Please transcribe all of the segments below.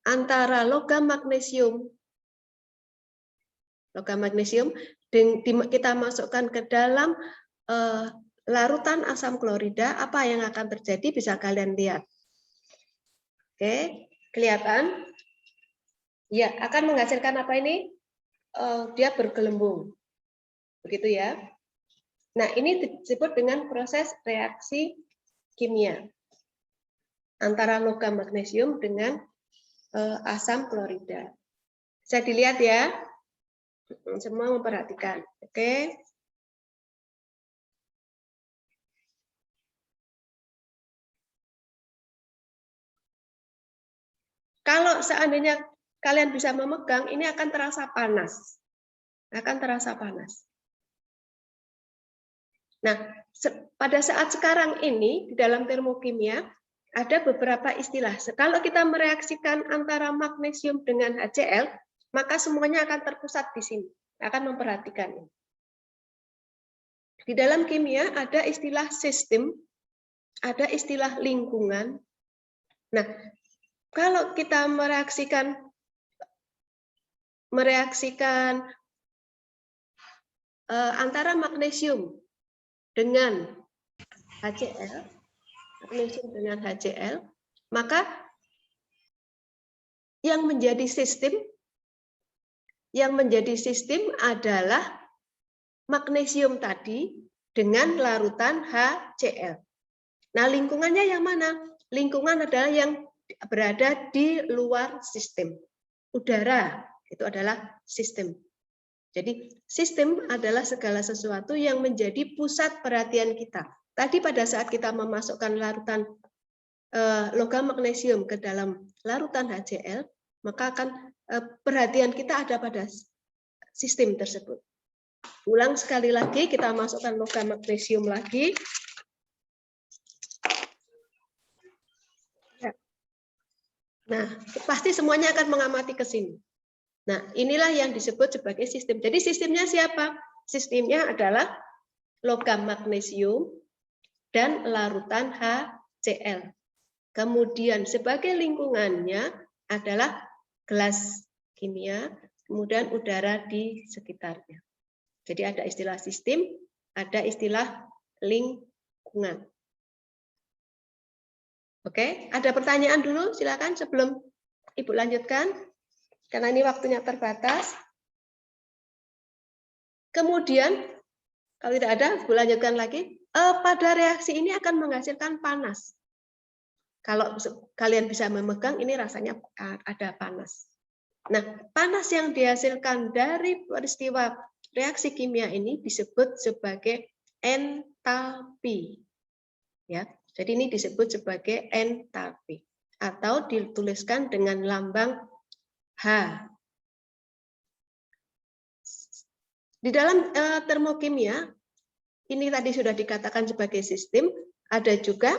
antara logam magnesium kita masukkan ke dalam larutan asam klorida, apa yang akan terjadi bisa kalian lihat. Oke, kelihatan? Ya, akan menghasilkan apa ini? Dia bergelembung. Begitu ya. Nah, ini disebut dengan proses reaksi kimia antara logam magnesium dengan asam klorida. Bisa dilihat ya. Semua memperhatikan. Oke. Kalau seandainya kalian bisa memegang, ini akan terasa panas. Akan terasa panas. Nah, pada saat sekarang ini, di dalam termokimia, ada beberapa istilah. Kalau kita mereaksikan antara magnesium dengan HCl, maka semuanya akan terpusat di sini. Akan memperhatikan ini. Di dalam kimia ada istilah sistem, ada istilah lingkungan. Nah, kalau kita mereaksikan antara magnesium dengan HCl, maka yang menjadi sistem adalah magnesium tadi dengan larutan HCl. Nah, lingkungannya yang mana? Lingkungan adalah yang berada di luar sistem. Udara itu adalah sistem. Jadi sistem adalah segala sesuatu yang menjadi pusat perhatian kita. Tadi pada saat kita memasukkan larutan logam magnesium ke dalam larutan HCl, maka akan perhatian kita ada pada sistem tersebut. Ulang sekali lagi, kita masukkan logam magnesium lagi. Nah, pasti semuanya akan mengamati ke sini. Nah, inilah yang disebut sebagai sistem. Jadi sistemnya siapa? Sistemnya adalah logam magnesium dan larutan HCl. Kemudian sebagai lingkungannya adalah gelas kimia, kemudian udara di sekitarnya. Jadi ada istilah sistem, ada istilah lingkungan. Oke, ada pertanyaan dulu, silakan sebelum Ibu lanjutkan, karena ini waktunya terbatas. Kemudian, kalau tidak ada, Ibu lanjutkan lagi. Pada reaksi ini akan menghasilkan panas. Kalau kalian bisa memegang, ini rasanya ada panas. Nah, panas yang dihasilkan dari peristiwa reaksi kimia ini disebut sebagai entalpi. Ya, jadi ini disebut sebagai entalpi atau dituliskan dengan lambang H. Di dalam termokimia, ini tadi sudah dikatakan sebagai sistem, ada juga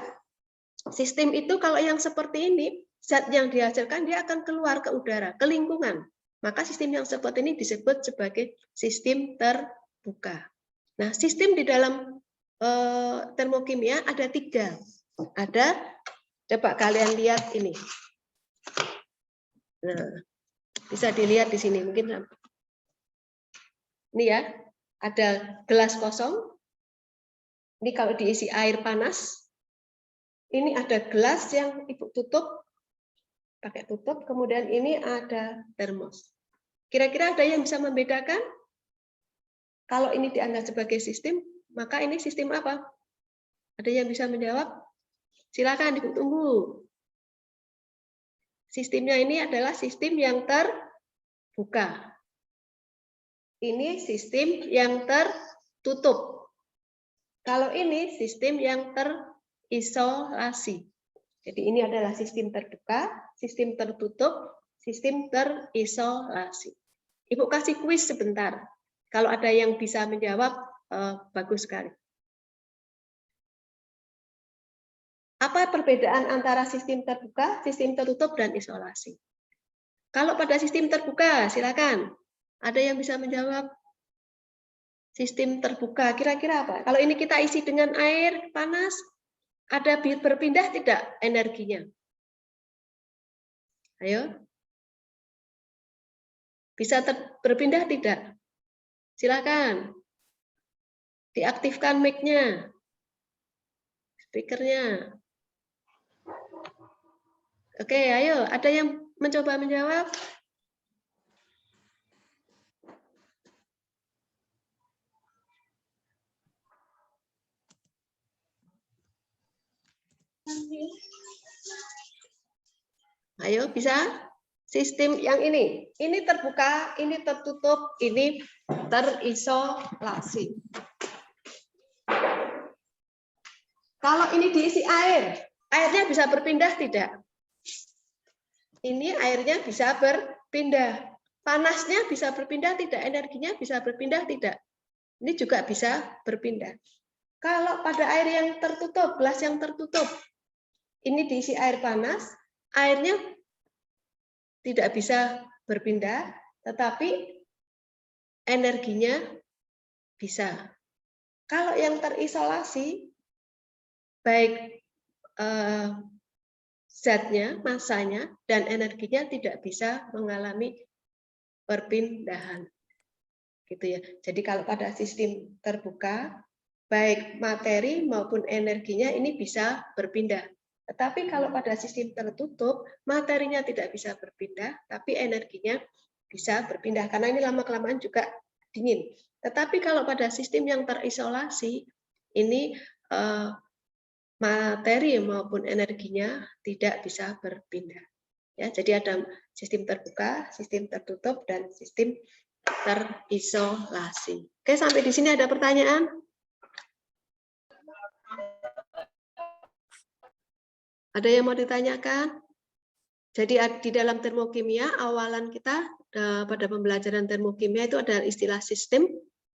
sistem itu kalau yang seperti ini, zat yang dihasilkan dia akan keluar ke udara, ke lingkungan. Maka sistem yang seperti ini disebut sebagai sistem terbuka. Nah, sistem di dalam termokimia ada 3. Ada, coba kalian lihat ini. Nah, bisa dilihat di sini mungkin. Ini ya, ada gelas kosong. Ini kalau diisi air panas. Ini ada gelas yang Ibu tutup, pakai tutup, kemudian ini ada termos. Kira-kira ada yang bisa membedakan? Kalau ini dianggap sebagai sistem, maka ini sistem apa? Ada yang bisa menjawab? Silakan Ibu tunggu. Sistemnya ini adalah sistem yang terbuka. Ini sistem yang tertutup. Kalau ini sistem yang terisolasi. Jadi ini adalah sistem terbuka, sistem tertutup, sistem terisolasi. Ibu kasih kuis sebentar. Kalau ada yang bisa menjawab, bagus sekali. Apa perbedaan antara sistem terbuka, sistem tertutup, dan isolasi? Kalau pada sistem terbuka, silakan. Ada yang bisa menjawab? Sistem terbuka, kira-kira apa? Kalau ini kita isi dengan air panas, ada berpindah tidak energinya? Ayo. Bisa berpindah tidak? Silakan. Diaktifkan mic-nya, speaker-nya. Oke, ayo. Ada yang mencoba menjawab? Ayo, bisa? Sistem yang ini terbuka, ini tertutup, ini terisolasi. Kalau ini diisi air, airnya bisa berpindah tidak? Ini airnya bisa berpindah. Panasnya bisa berpindah tidak? Energinya bisa berpindah tidak? Ini juga bisa berpindah. Kalau pada air yang tertutup, gelas yang tertutup, ini diisi air panas, airnya tidak bisa berpindah, tetapi energinya bisa. Kalau yang terisolasi, baik zatnya, masanya, dan energinya tidak bisa mengalami perpindahan. Gitu ya. Jadi kalau pada sistem terbuka, baik materi maupun energinya ini bisa berpindah. Tetapi kalau pada sistem tertutup, materinya tidak bisa berpindah, tapi energinya bisa berpindah. Karena ini lama-kelamaan juga dingin. Tetapi kalau pada sistem yang terisolasi, ini materi maupun energinya tidak bisa berpindah. Ya, jadi ada sistem terbuka, sistem tertutup, dan sistem terisolasi. Oke, sampai di sini ada pertanyaan? Ada yang mau ditanyakan? Jadi di dalam termokimia, awalan kita pada pembelajaran termokimia itu ada istilah sistem.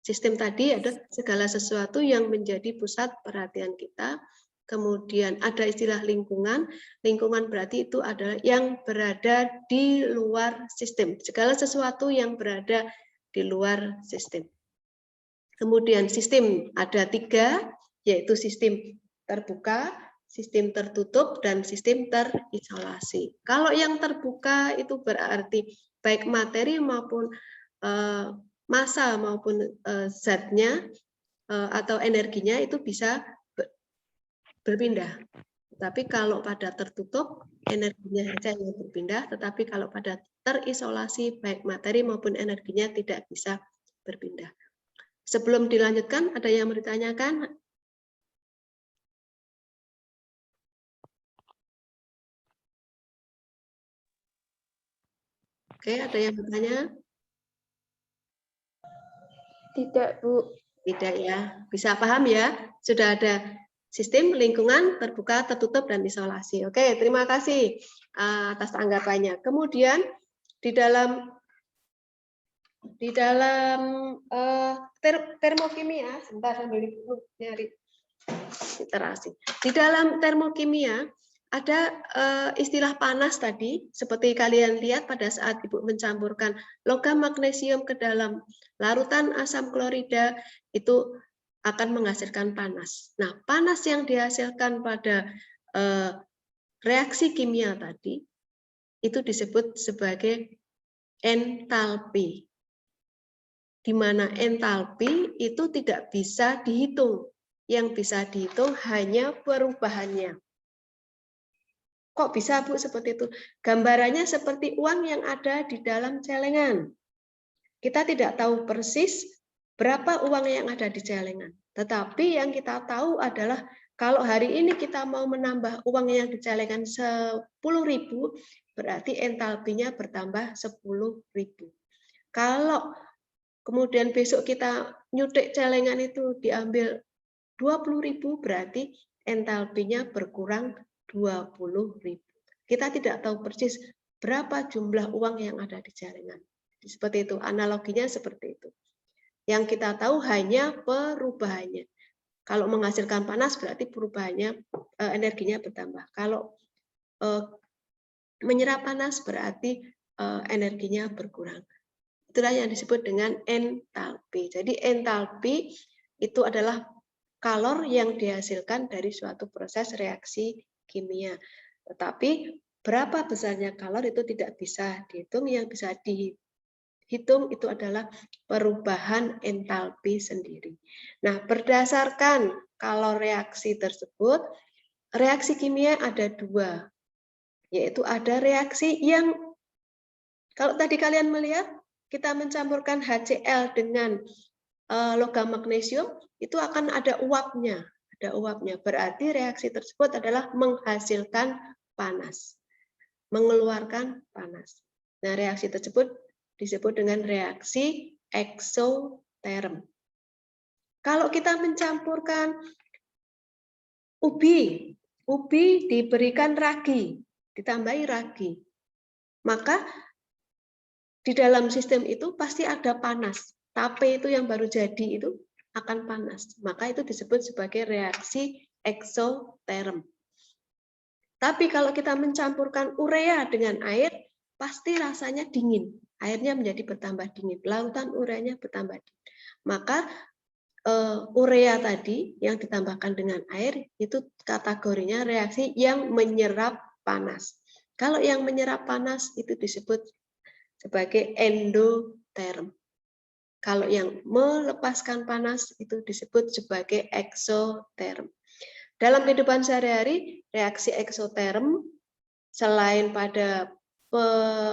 Sistem tadi ada segala sesuatu yang menjadi pusat perhatian kita. Kemudian ada istilah lingkungan. Lingkungan berarti itu adalah yang berada di luar sistem. Segala sesuatu yang berada di luar sistem. Kemudian sistem ada 3, yaitu sistem terbuka, sistem tertutup, dan sistem terisolasi. Kalau yang terbuka itu berarti baik materi maupun massa maupun zatnya atau energinya itu bisa berpindah. Tapi kalau pada tertutup, energinya saja yang berpindah, tetapi kalau pada terisolasi, baik materi maupun energinya tidak bisa berpindah. Sebelum dilanjutkan, ada yang mau ditanyakan? Oke, ada yang bertanya? Tidak, Bu. Tidak ya. Bisa paham ya? Sudah ada sistem lingkungan terbuka, tertutup, dan isolasi. Oke, terima kasih atas tanggapannya. Kemudian di dalam termokimia, sebentar sambil nyari literasi. Di dalam termokimia ada istilah panas tadi, seperti kalian lihat pada saat Ibu mencampurkan logam magnesium ke dalam larutan asam klorida, itu akan menghasilkan panas. Nah, panas yang dihasilkan pada reaksi kimia tadi, itu disebut sebagai entalpi. Di mana entalpi itu tidak bisa dihitung. Yang bisa dihitung hanya perubahannya. Kok bisa, Bu, seperti itu? Gambarannya seperti uang yang ada di dalam celengan. Kita tidak tahu persis berapa uang yang ada di celengan. Tetapi yang kita tahu adalah kalau hari ini kita mau menambah uang yang di celengan 10.000, berarti entalpinya bertambah 10.000. Kalau kemudian besok kita nyutik celengan itu diambil 20.000, berarti entalpinya berkurang 20.000. Kita tidak tahu persis berapa jumlah uang yang ada di celengan. Seperti itu, analoginya seperti itu. Yang kita tahu hanya perubahannya. Kalau menghasilkan panas berarti perubahannya, energinya bertambah. Kalau menyerap panas berarti energinya berkurang. Itulah yang disebut dengan entalpi. Jadi entalpi itu adalah kalor yang dihasilkan dari suatu proses reaksi kimia. Tetapi berapa besarnya kalor itu tidak bisa dihitung, yang bisa hitung itu adalah perubahan entalpi sendiri. Nah, berdasarkan kalau reaksi tersebut, reaksi kimia ada dua, yaitu ada reaksi yang, kalau tadi kalian melihat, kita mencampurkan HCl dengan logam magnesium, itu akan ada uapnya. Ada uapnya, berarti reaksi tersebut adalah menghasilkan panas, mengeluarkan panas. Nah, reaksi tersebut disebut dengan reaksi eksoterm. Kalau kita mencampurkan ubi diberikan ragi, ditambahi ragi, maka di dalam sistem itu pasti ada panas. Tape itu yang baru jadi itu akan panas. Maka itu disebut sebagai reaksi eksoterm. Tapi kalau kita mencampurkan urea dengan air, pasti rasanya dingin. Airnya menjadi bertambah dingin. Lautan ureanya bertambah dingin. Maka urea tadi yang ditambahkan dengan air, itu kategorinya reaksi yang menyerap panas. Kalau yang menyerap panas itu disebut sebagai endoterm. Kalau yang melepaskan panas itu disebut sebagai eksoterm. Dalam kehidupan sehari-hari, reaksi eksoterm selain pada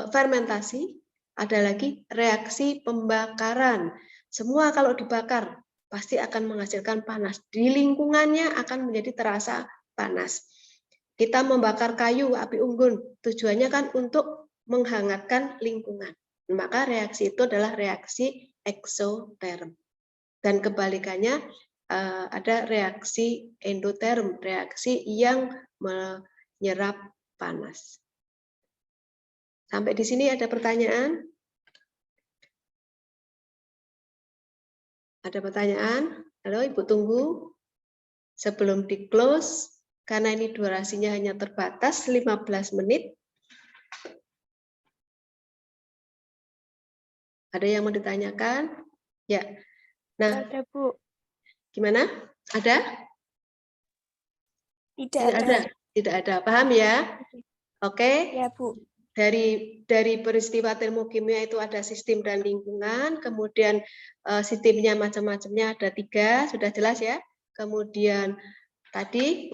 fermentasi, ada lagi reaksi pembakaran. Semua kalau dibakar pasti akan menghasilkan panas. Di lingkungannya akan menjadi terasa panas. Kita membakar kayu, api unggun, tujuannya kan untuk menghangatkan lingkungan. Maka reaksi itu adalah reaksi eksoterm. Dan kebalikannya, ada reaksi endoterm, reaksi yang menyerap panas. Sampai di sini ada pertanyaan? Ada pertanyaan? Halo, Ibu tunggu. Sebelum di-close, karena ini durasinya hanya terbatas 15 menit. Ada yang mau ditanyakan? Ya. Nah, Ada, Bu. gimana? Ada? Tidak ada. Tidak ada. Paham ya? Oke. Ya, Bu. Dari peristiwa termokimia itu ada sistem dan lingkungan, kemudian sistemnya macam-macamnya ada 3, sudah jelas ya. Kemudian tadi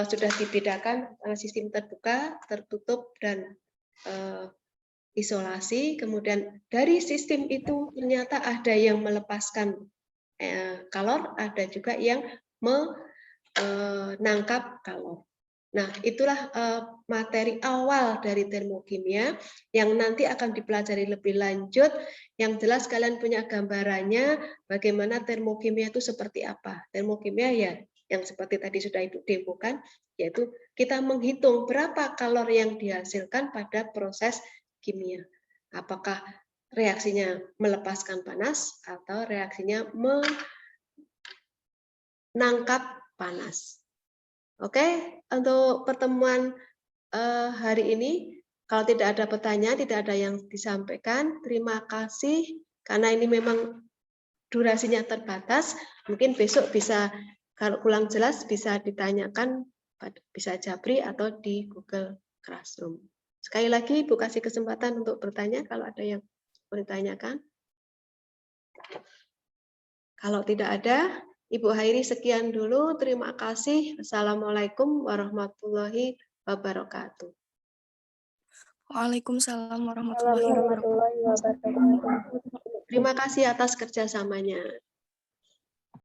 sudah dibedakan sistem terbuka, tertutup, dan isolasi. Kemudian dari sistem itu ternyata ada yang melepaskan kalor, ada juga yang menangkap kalor. Nah, itulah materi awal dari termokimia yang nanti akan dipelajari lebih lanjut. Yang jelas kalian punya gambarannya bagaimana termokimia itu seperti apa. Termokimia ya yang seperti tadi sudah Ibu demokan, yaitu kita menghitung berapa kalor yang dihasilkan pada proses kimia. Apakah reaksinya melepaskan panas atau reaksinya menangkap panas. Oke, untuk pertemuan hari ini, kalau tidak ada pertanyaan, tidak ada yang disampaikan, terima kasih. Karena ini memang durasinya terbatas, mungkin besok bisa, kalau kurang jelas, bisa ditanyakan, bisa Jabri atau di Google Classroom. Sekali lagi, Ibu kasih kesempatan untuk bertanya kalau ada yang mau ditanyakan. Kalau tidak ada, Ibu Hairi sekian dulu. Terima kasih. Assalamualaikum warahmatullahi wabarakatuh. Waalaikumsalam warahmatullahi wabarakatuh. Terima kasih atas kerjasamanya.